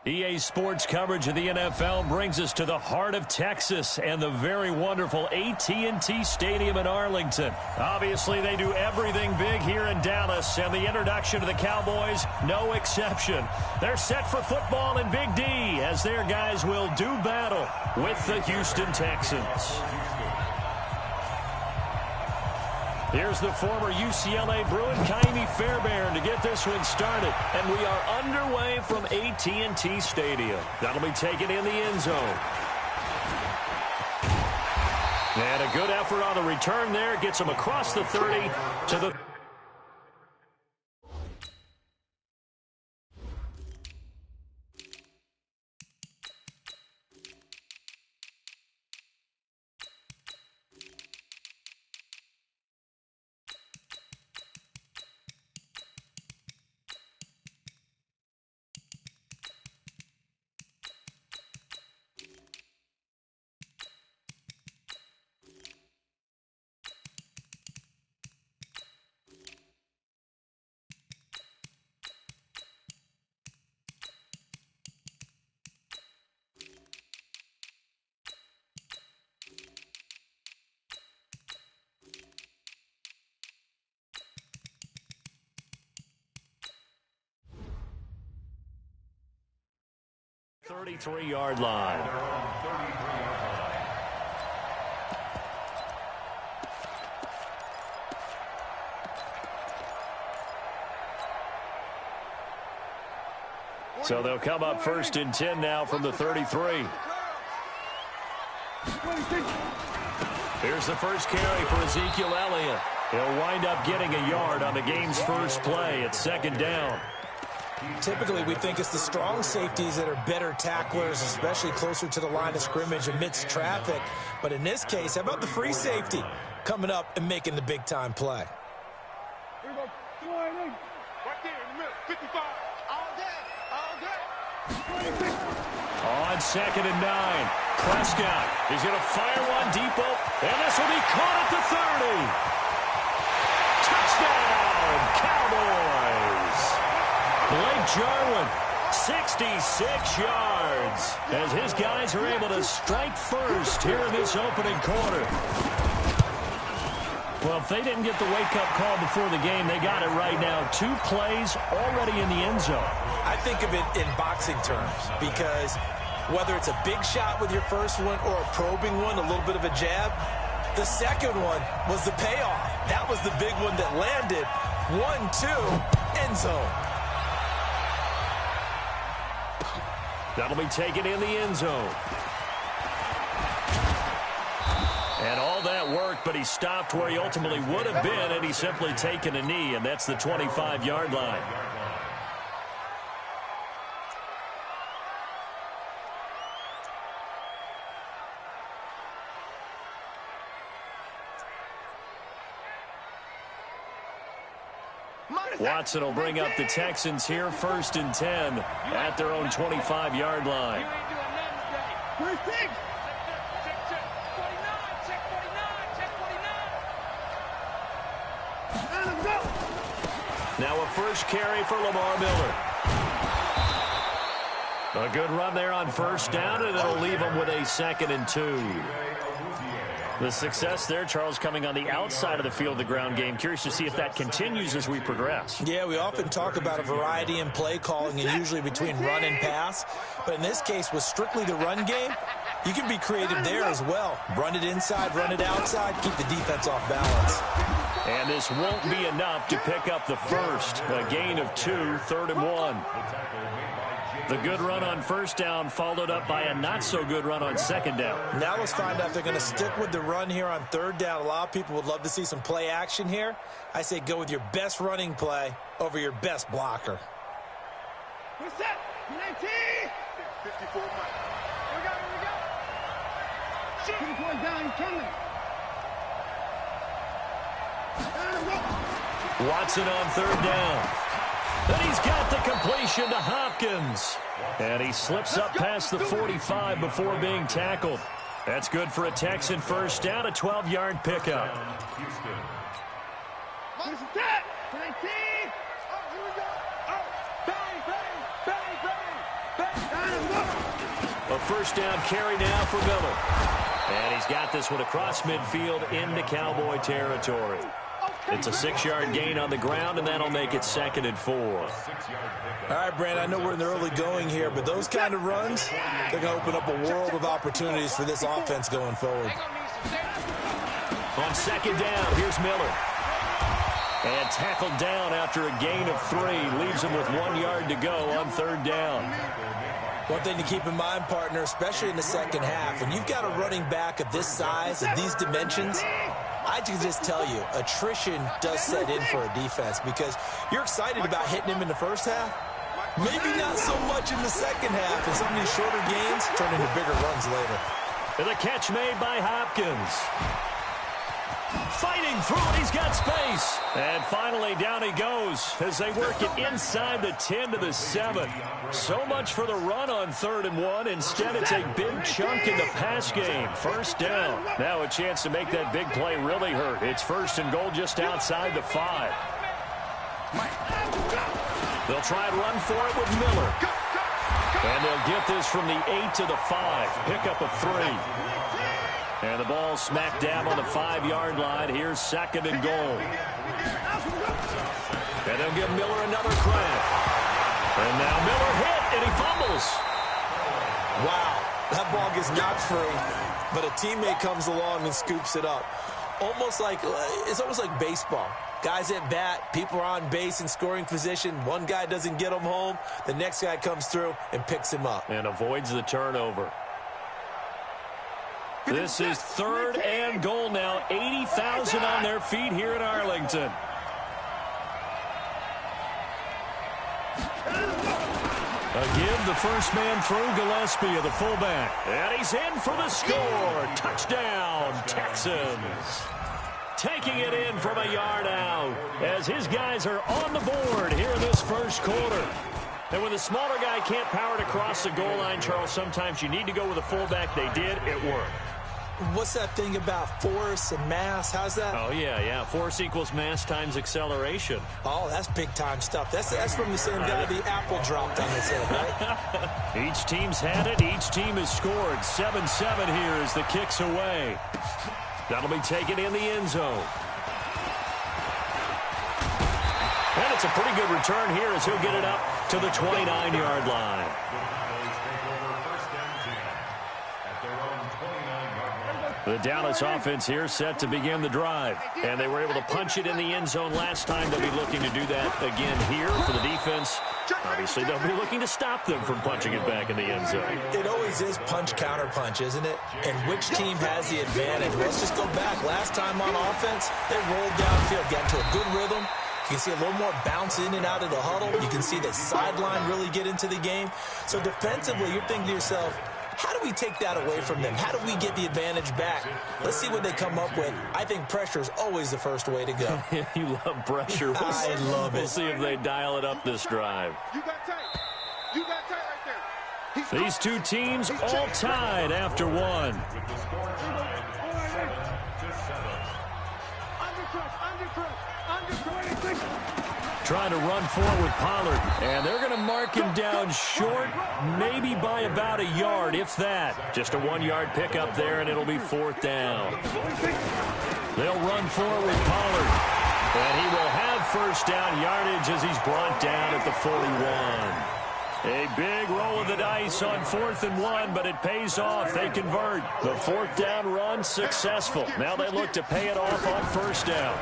EA Sports coverage of the NFL brings us to the heart of Texas and the very wonderful AT&T Stadium in Arlington. Obviously, they do everything big here in Dallas, and the introduction to the Cowboys, no exception. They're set for football in Big D as their guys will do battle with the Houston Texans. Here's the former UCLA Bruin, Kaimi Fairbairn, to get this one started. And we are underway from AT&T Stadium. That'll be taken in the end zone. And a good effort on the return there. Gets him across the 30 to the... ...33-yard line. So they'll come up 1st and 10 now from the 33. Here's the first carry for Ezekiel Elliott. He'll wind up getting a yard on the game's first play at 2nd down. Typically, we think it's the strong safeties that are better tacklers, especially closer to the line of scrimmage amidst traffic. But in this case, how about the free safety coming up and making the big-time play? Here we go. Right there in the middle. 55. All day. On 2nd and 9, Prescott is going to fire one deep open, and this will be caught at the 30. Touchdown, Cowboys! Blake Jarwin, 66 yards, as his guys are able to strike first here in this opening quarter. Well, if they didn't get the wake-up call before the game, they got it right now. 2 plays already in the end zone. I think of it in boxing terms because whether it's a big shot with your first one or a probing one, a little bit of a jab, the second one was the payoff. That was the big one that landed. 1-2, end zone. That'll be taken in the end zone. And all that worked, but he stopped where he ultimately would have been, and he's simply taken a knee, and that's the 25-yard line. Watson will bring up the Texans here, 1st and 10 at their own 25-yard line. Now a first carry for Lamar Miller. A good run there on 1st down, and it'll leave him with a 2nd and 2. The success there, Charles, coming on the outside of the field, the ground game. Curious to see if that continues as we progress. Yeah, we often talk about a variety in play calling and usually between run and pass. But in this case, with strictly the run game, you can be creative there as well. Run it inside, run it outside, keep the defense off balance. And this won't be enough to pick up the first. A gain of 2, 3rd and 1. The good run on 1st down followed up by a not-so-good run on 2nd down. Now let's find out if they're going to stick with the run here on 3rd down. A lot of people would love to see some play action here. I say go with your best running play over your best blocker. What's that? 19! 54. Here we go. Shoot. Down, coming. Watson on 3rd down. And he's got the completion to Hopkins. And he slips up past the 45 before being tackled. That's good for a Texan 1st down, a 12-yard pickup. What's that? 19. Oh, here we go. Oh, bang, bang, bang, bang, bang. A first down carry now for Miller. And he's got this one across midfield into Cowboy territory. It's a 6-yard gain on the ground, and that'll make it 2nd and 4. All right, Brand, I know we're in the early going here, but those kind of runs, they're going to open up a world of opportunities for this offense going forward. On 2nd down, here's Miller. And tackled down after a gain of 3. Leaves him with 1 yard to go on 3rd down. One thing to keep in mind, partner, especially in the second half, when you've got a running back of this size, of these dimensions, I can just tell you, attrition does set in for a defense because you're excited about hitting him in the first half. Maybe not so much in the second half, and some of these shorter gains turn into bigger runs later. And the catch made by Hopkins. Fighting through it, he's got space. And finally, down he goes as they work it inside the 10 to the 7. So much for the run on 3rd and 1. Instead, it's a big chunk in the pass game. First down. Now a chance to make that big play really hurt. It's 1st and goal just outside the 5. They'll try and run for it with Miller. And they'll get this from the 8 to the 5. Pickup of 3. And the ball smacked down on the 5-yard line. Here's 2nd and goal. And they'll give Miller another crack. And now Miller hit, and he fumbles. Wow, that ball gets knocked free, but a teammate comes along and scoops it up. It's almost like baseball. Guys at bat, people are on base in scoring position. One guy doesn't get him home. The next guy comes through and picks him up. And avoids the turnover. This is 3rd and goal now. 80,000 on their feet here in Arlington. A give, the first man through, Gillespie, the fullback. And he's in for the score. Touchdown, Texans. Taking it in from a yard out as his guys are on the board here in this first quarter. And when the smaller guy can't power it across the goal line, Charles, sometimes you need to go with a fullback. They did. It worked. What's that thing about force and mass? How's that? Oh, yeah. Force equals mass times acceleration. Oh, that's big-time stuff. That's from the same guy the apple dropped on his head, right? Each team's had it. Each team has scored. 7-7 here as the kick's away. That'll be taken in the end zone. And it's a pretty good return here as he'll get it up to the 29-yard line. The Dallas offense here set to begin the drive. And they were able to punch it in the end zone last time. They'll be looking to do that again here for the defense. Obviously, they'll be looking to stop them from punching it back in the end zone. It always is punch-counter-punch, isn't it? And which team has the advantage? Let's just go back. Last time on offense, they rolled downfield, got into a good rhythm. You can see a little more bounce in and out of the huddle. You can see the sideline really get into the game. So defensively, you're thinking to yourself, how do we take that away from them? How do we get the advantage back? Let's see what they come up with. I think pressure is always the first way to go. You love pressure. I love it. We'll see if they dial it up this drive. You got tight. You got tight right there. These two teams all tied after one. Trying to run forward with Pollard. And they're going to mark him down short, maybe by about a yard, if that. Just a 1-yard pickup there, and it'll be 4th down. They'll run forward with Pollard. And he will have first down yardage as he's brought down at the 41. A big roll of the dice on 4th and 1, but it pays off. They convert. The 4th down run successful. Now they look to pay it off on 1st down.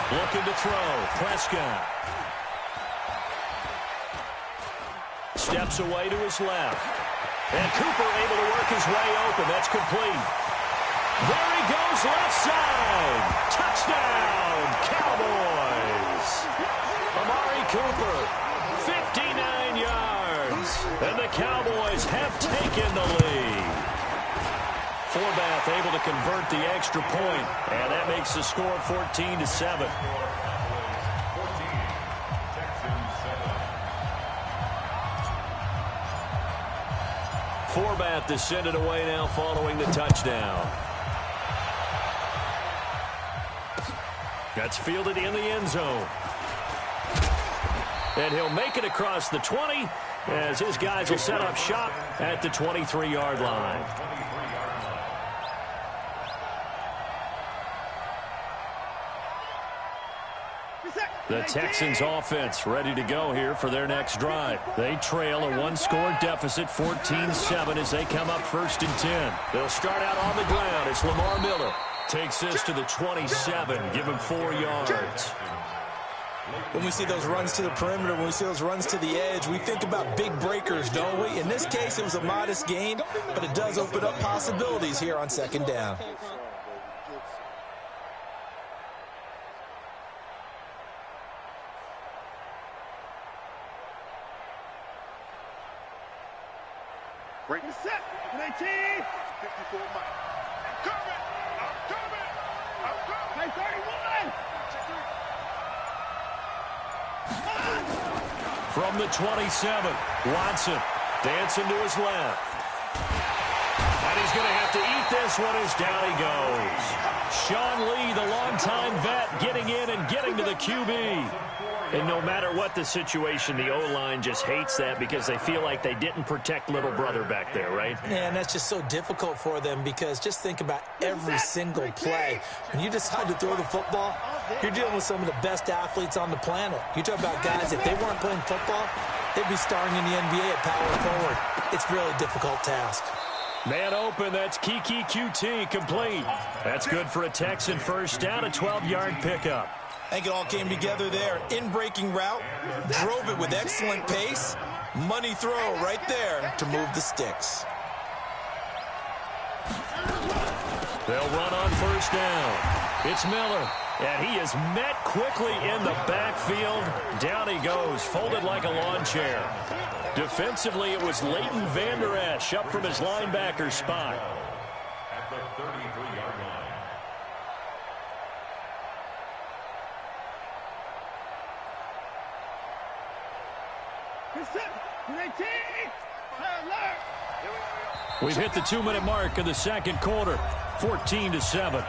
Looking to throw. Prescott. Steps away to his left. And Cooper able to work his way open. That's complete. There he goes left side. Touchdown, Cowboys. Amari Cooper, 59 yards. And the Cowboys have taken the lead. Forbath able to convert the extra point, and that makes the score 14-7. Forbath to send it away now following the touchdown. That's fielded in the end zone. And he'll make it across the 20 as his guys will set up shop at the 23-yard line. The Texans offense ready to go here for their next drive. They trail a one-score deficit, 14-7, as they come up 1st and 10. They'll start out on the ground. It's Lamar Miller. Takes this to the 27, give him 4 yards. When we see those runs to the perimeter, when we see those runs to the edge, we think about big breakers, don't we? In this case, it was a modest gain, but it does open up possibilities here on 2nd down. Break the set. 19. 54 miles. I'm coming. 31. From the 27, Watson dancing to his left. And he's going to have to eat this one as down he goes. Sean Lee, the longtime vet, getting in and getting to the QB. And no matter what the situation, the O-line just hates that because they feel like they didn't protect little brother back there, right? Yeah, and that's just so difficult for them because just think about every single play. When you decide to throw the football, you're dealing with some of the best athletes on the planet. You talk about guys, if they weren't playing football, they'd be starring in the NBA at power forward. It's a really difficult task. Man open, that's Kiki QT complete. That's good for a Texan first down, a 12-yard pickup. I think it all came together there. In-breaking route, drove it with excellent pace. Money throw right there to move the sticks. They'll run on first down. It's Miller, and he is met quickly in the backfield. Down he goes, folded like a lawn chair. Defensively, it was Leighton Vander Esch up from his linebacker spot. At the 33-yard line. We've hit the 2-minute mark of the second quarter, 14-7.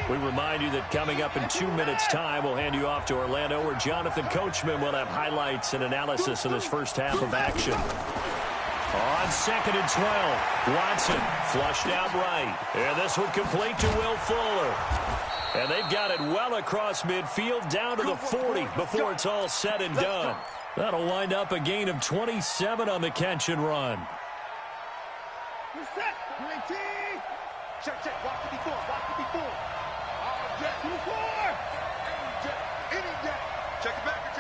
We remind you that coming up in 2 minutes' time, we'll hand you off to Orlando, where Jonathan Coachman will have highlights and analysis of this first half of action. On 2nd and 12, Watson flushed out right. And this one complete to Will Fuller. And they've got it well across midfield down to the 40 before it's all said and done. That'll wind up a gain of 27 on the catch and run. Check, watch 54, watch 54. Jet, 54. Any jet. Check it backer.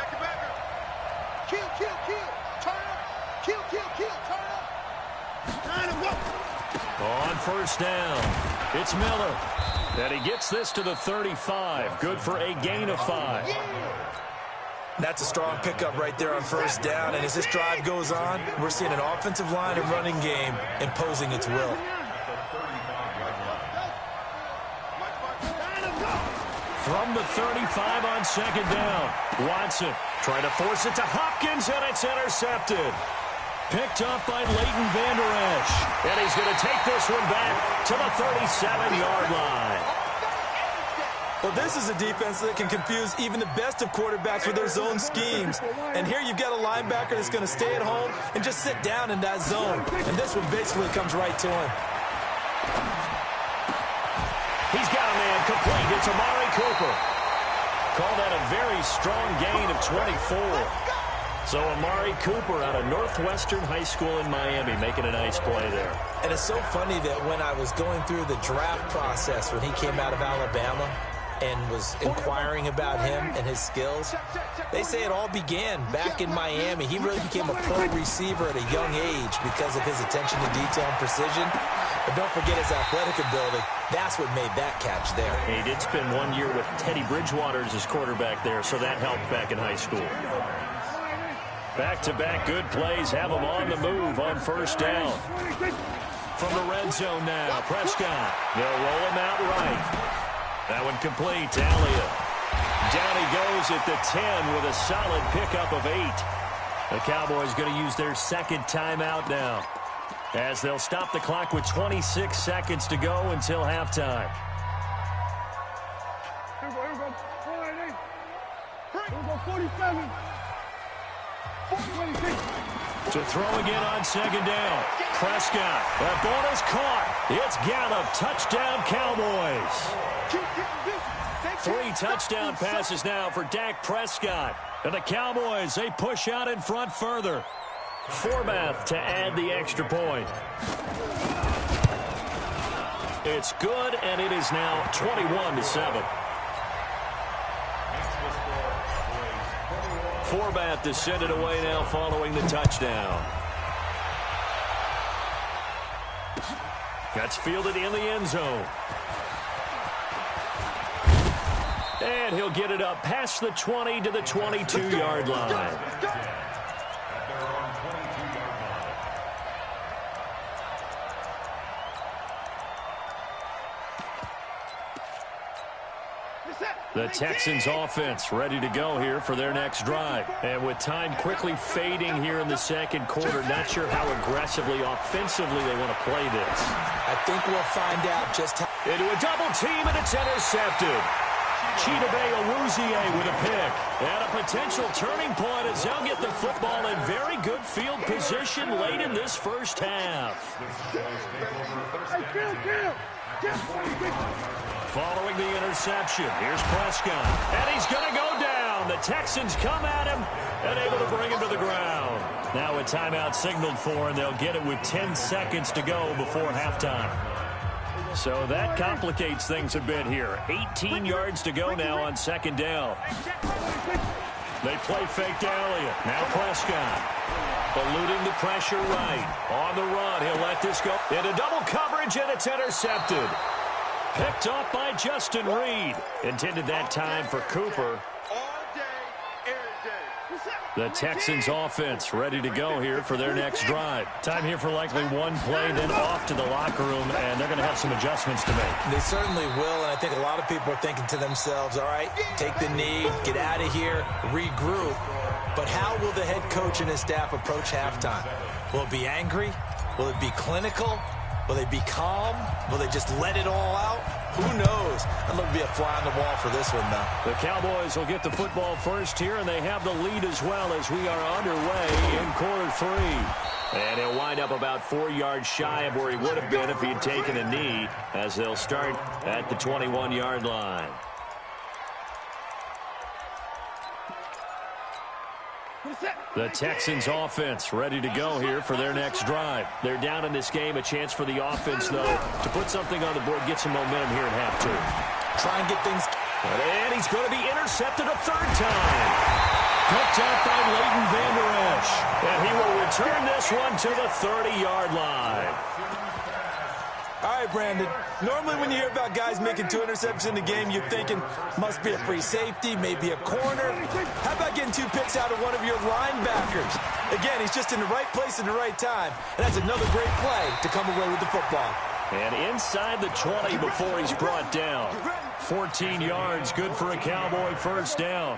Kill. Turn up. Kill, turn up. Turn him up. On first down, it's Miller. And he gets this to the 35. Good for a gain of 5. That's a strong pickup right there on first down. And as this drive goes on, we're seeing an offensive line and running game imposing its will. From the 35 on 2nd down, Watson trying to force it to Hopkins, and it's intercepted. Picked up by Leighton Vander Esch. And he's going to take this one back to the 37-yard line. Well, this is a defense that can confuse even the best of quarterbacks with their zone schemes. And here you've got a linebacker that's going to stay at home and just sit down in that zone. And this one basically comes right to him. He's got a man complete. It's Amari Cooper. Call that a very strong gain of 24. So Amari Cooper out of Northwestern High School in Miami making a nice play there. And it's so funny that when I was going through the draft process when he came out of Alabama and was inquiring about him and his skills, they say it all began back in Miami. He really became a pro receiver at a young age because of his attention to detail and precision. But don't forget his athletic ability. That's what made that catch there. He did spend 1 year with Teddy Bridgewater as his quarterback there, so that helped back in high school. Back-to-back good plays have him on the move on first down. From the red zone now, Prescott. They'll roll him out right. That one complete to Elliott. Down he goes at the 10 with a solid pickup of 8. The Cowboys going to use their second timeout now, as they'll stop the clock with 26 seconds to go until halftime. 47. 26. To throw again on second down. Prescott. That ball is caught. It's Gallup. Touchdown, Cowboys. 3 touchdown passes now for Dak Prescott. And the Cowboys, they push out in front further. Forbath to add the extra point. It's good, and it is now 21-7. Forbath to send it away now following the touchdown. That's fielded in the end zone. And he'll get it up past the 20 to the 22-yard line. The Texans offense ready to go here for their next drive. And with time quickly fading here in the second quarter, not sure how aggressively, offensively they want to play this. I think we'll find out just how. Into a double team, and it's intercepted. Chidobe Awuzie with a pick. And a potential turning point as they'll get the football in very good field position late in this first half. Following the interception, here's Prescott. And he's going to go down. The Texans come at him and able to bring him to the ground. Now a timeout signaled for, and they'll get it with 10 seconds to go before halftime. So that complicates things a bit here. 18 yards to go now on second down. They play fake to Elliott. Now Prescott. Eluding the pressure right. On the run, he'll let this go. Into double coverage, and it's intercepted. Picked off by Justin Reed. Intended that time for Cooper. The Texans offense ready to go here for their next drive. Time here for likely one play, then off to the locker room, and they're going to have some adjustments to make. They certainly will, and I think a lot of people are thinking to themselves, all right, take the knee, get out of here, regroup. But how will the head coach and his staff approach halftime? Will it be angry? Will it be clinical? Will they be calm? Will they just let it all out? Who knows? I'd love to be a fly on the wall for this one, though. The Cowboys will get the football first here, and they have the lead as well as we are underway in quarter 3. And he'll wind up about 4 yards shy of where he would have been if he had taken a knee, as they'll start at the 21-yard line. The Texans offense ready to go here for their next drive. They're down in this game. A chance for the offense, though, to put something on the board, get some momentum here at half two. Try and get things. And he's going to be intercepted a third time. Picked up by Leighton Vander Esch. And he will return this one to the 30-yard line. All right, Brandon. Normally when you hear about guys making 2 interceptions in the game, you're thinking must be a free safety, maybe a corner. How about getting 2 picks out of one of your linebackers? Again, he's just in the right place at the right time. And that's another great play to come away with the football. And inside the 20 before he's brought down. 14 yards, good for a Cowboy first down.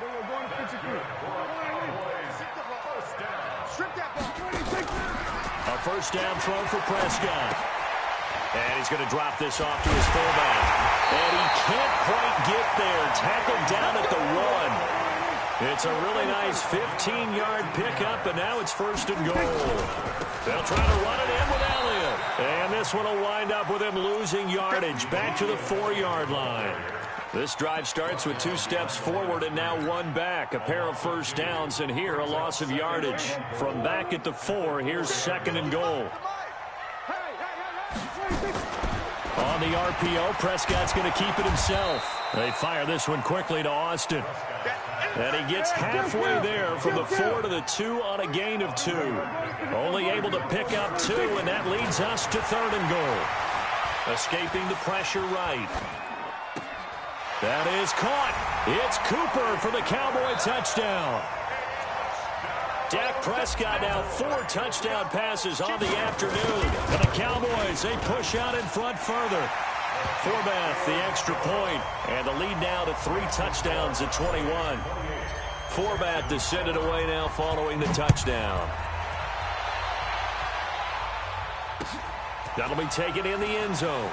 A first down throw for Prescott. And he's going to drop this off to his fullback. And he can't quite get there. Tackled down at the 1. It's a really nice 15-yard pickup, and now it's first and goal. They'll try to run it in with Elliott. And this one will wind up with him losing yardage back to the 4-yard line. This drive starts with 2 steps forward and now 1 back. A pair of first downs, and here a loss of yardage. From back at the 4, here's second and goal. On the RPO, Prescott's going to keep it himself. They fire this one quickly to Austin. And he gets halfway there from the 4 to the 2 on a gain of 2. Only able to pick up 2, and that leads us to third and goal. Escaping the pressure right. That is caught. It's Cooper for the Cowboy touchdown. Dak Prescott now 4 touchdown passes on the afternoon. And the Cowboys, they push out in front further. Forbath, the extra point, and the lead now to 3 touchdowns at 21. Forbath to send it away now following the touchdown. That'll be taken in the end zone.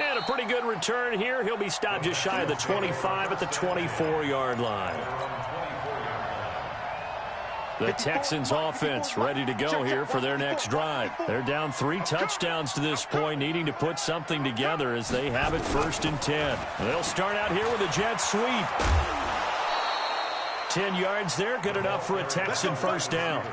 And a pretty good return here. He'll be stopped just shy of the 25 at the 24-yard line. The Texans offense ready to go here for their next drive. They're down 3 touchdowns to this point, needing to put something together as they have it 1st and 10. They'll start out here with a jet sweep. 10 yards there, good enough for a Texan first down.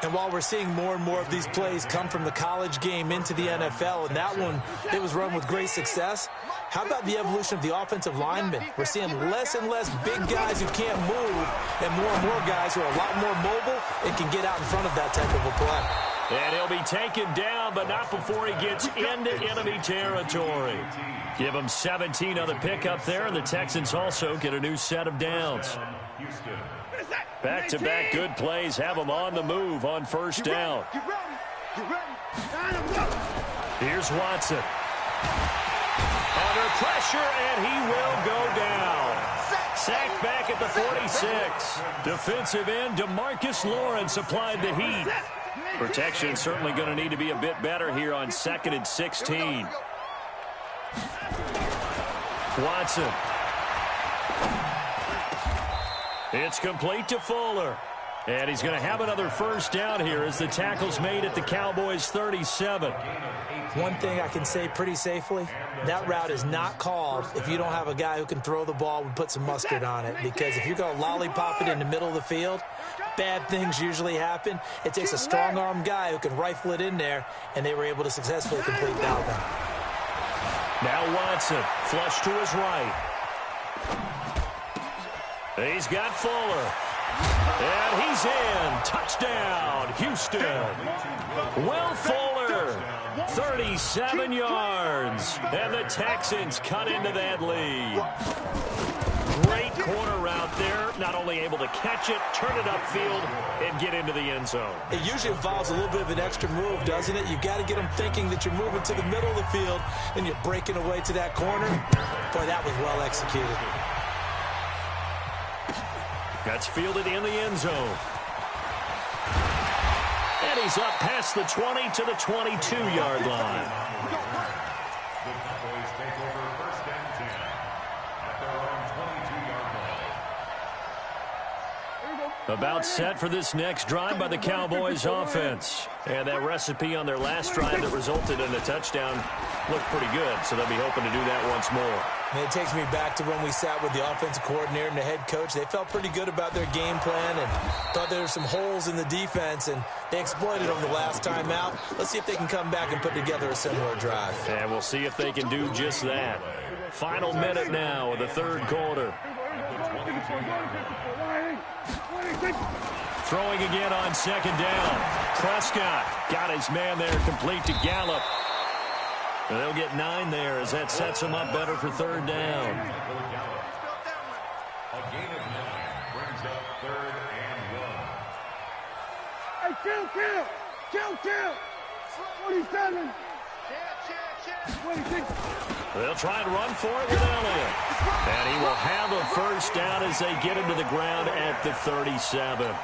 And while we're seeing more and more of these plays come from the college game into the NFL, and that one, it was run with great success, how about the evolution of the offensive linemen? We're seeing less and less big guys who can't move and more guys who are a lot more mobile and can get out in front of that type of a play. And he'll be taken down, but not before he gets into enemy territory. Give him 17 on the pickup there, and the Texans also get a new set of downs. Back-to-back good plays have them on the move on first down. Here's Watson. Under pressure, and he will go down. Sacked back at the 46. Defensive end DeMarcus Lawrence applied the heat. Protection certainly going to need to be a bit better here on 2nd and 16. Watson. It's complete to Fuller. And he's going to have another first down here as the tackle's made at the Cowboys' 37. One thing I can say pretty safely, that route is not called if you don't have a guy who can throw the ball and put some mustard on it. Because if you're going to lollipop it in the middle of the field, bad things usually happen. It takes a strong-arm guy who can rifle it in there, and they were able to successfully complete that one. Now Watson, flush to his right. He's got Fuller. And he's in. Touchdown, Houston. Will Fuller, 37 yards. And the Texans cut into that lead. Great corner route there. Not only able to catch it, turn it upfield, and get into the end zone. It usually involves a little bit of an extra move, doesn't it? You've got to get them thinking that you're moving to the middle of the field, and you're breaking away to that corner. Boy, that was well executed. That's fielded in the end zone. And he's up past the 20 to the 22-yard line. The Cowboys take over 1st and 10 at their own 22-yard line. About set for this next drive by the Cowboys offense. And that recipe on their last drive that resulted in a touchdown looked pretty good, so they'll be hoping to do that once more. And it takes me back to when we sat with the offensive coordinator and the head coach. They felt pretty good about their game plan and thought there were some holes in the defense, and they exploited them the last time out. Let's see if they can come back and put together a similar drive. And we'll see if they can do just that. Final minute now of the 3rd quarter. Throwing again on 2nd down. Prescott got his man there complete to Gallup. And they'll get 9 there as that sets them up better for 3rd down. A gain of 9 brings up 3rd and 1. Hey, kill. 27. 26. They'll try and run for it with Elliott. And he will have a first down as they get him to the ground at the 37.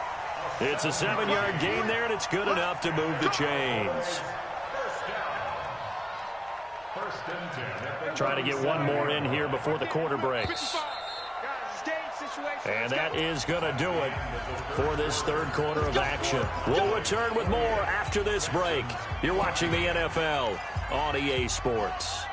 It's a 7-yard gain there, and it's good enough to move the chains. Trying to get one more in here before the quarter breaks. And that is going to do it for this 3rd quarter of action. We'll return with more after this break. You're watching the NFL on EA Sports.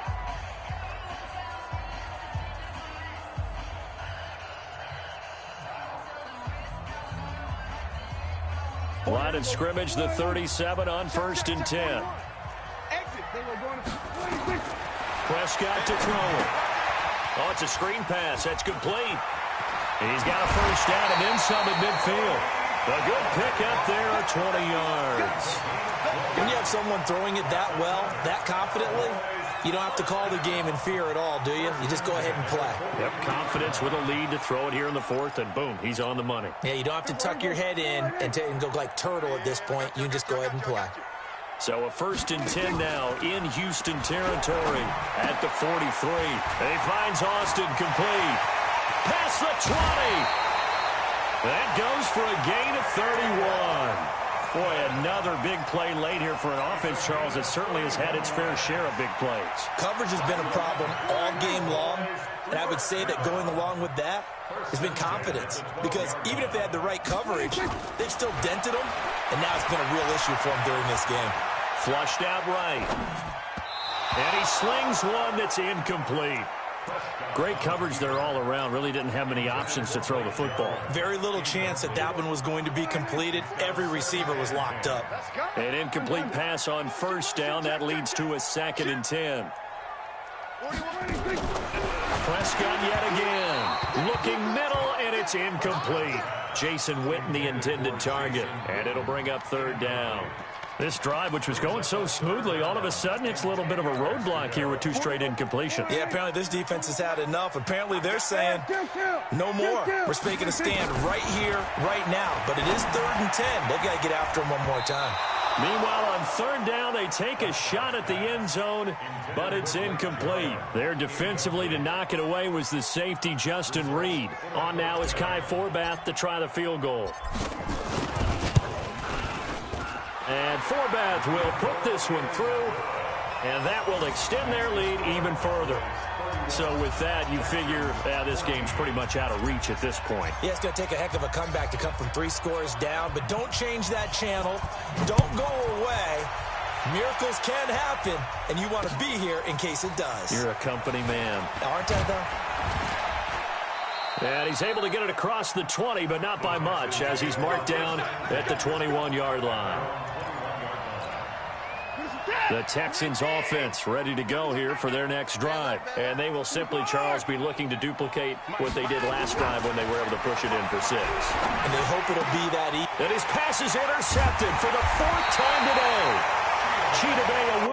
Line of scrimmage, the 37 on 1st and 10. Prescott to throw it. Oh, it's a screen pass. That's complete. He's got a first down and then some at midfield. A good pickup there at 20 yards. When you have someone throwing it that well, that confidently, you don't have to call the game in fear at all, do you? You just go ahead and play. Yep, confidence with a lead to throw it here in the 4th, and boom, he's on the money. Yeah, you don't have to tuck your head in and go like turtle at this point. You can just go ahead and play. So a 1st and 10 now in Houston territory at the 43. He finds Austin complete. Past the 20. That goes for a gain of 31. Boy, another big play late here for an offense, Charles. It certainly has had its fair share of big plays. Coverage has been a problem all game long, and I would say that going along with that has been confidence. Because even if they had the right coverage, they've still dented them, and now it's been a real issue for them during this game. Flushed out right. And he slings one that's incomplete. Great coverage there all around. Really didn't have many options to throw the football. Very little chance that that one was going to be completed. Every receiver was locked up. An incomplete pass on first down. That leads to a 2nd and 10. Prescott yet again. Looking middle, and it's incomplete. Jason Witten, the intended target. And it'll bring up 3rd down. This drive, which was going so smoothly, all of a sudden it's a little bit of a roadblock here with 2 straight incompletions. Yeah, apparently this defense has had enough. Apparently they're saying, no more. We're making a stand right here, right now. But it is 3rd and 10. They've got to get after him one more time. Meanwhile, on 3rd down, they take a shot at the end zone, but it's incomplete. There defensively to knock it away was the safety, Justin Reed. On now is Kai Forbath to try the field goal. And Forbath will put this one through, and that will extend their lead even further. So with that, you figure this game's pretty much out of reach at this point. Yeah, it's going to take a heck of a comeback to come from 3 scores down, but don't change that channel. Don't go away. Miracles can happen, and you want to be here in case it does. You're a company man. Aren't I, though? And he's able to get it across the 20, but not by much, as he's marked down at the 21-yard line. The Texans offense ready to go here for their next drive. And they will simply, Charles, be looking to duplicate what they did last drive when they were able to push it in for 6. And they hope it'll be that easy. And his pass is intercepted for the 4th time today. Cheetah Bay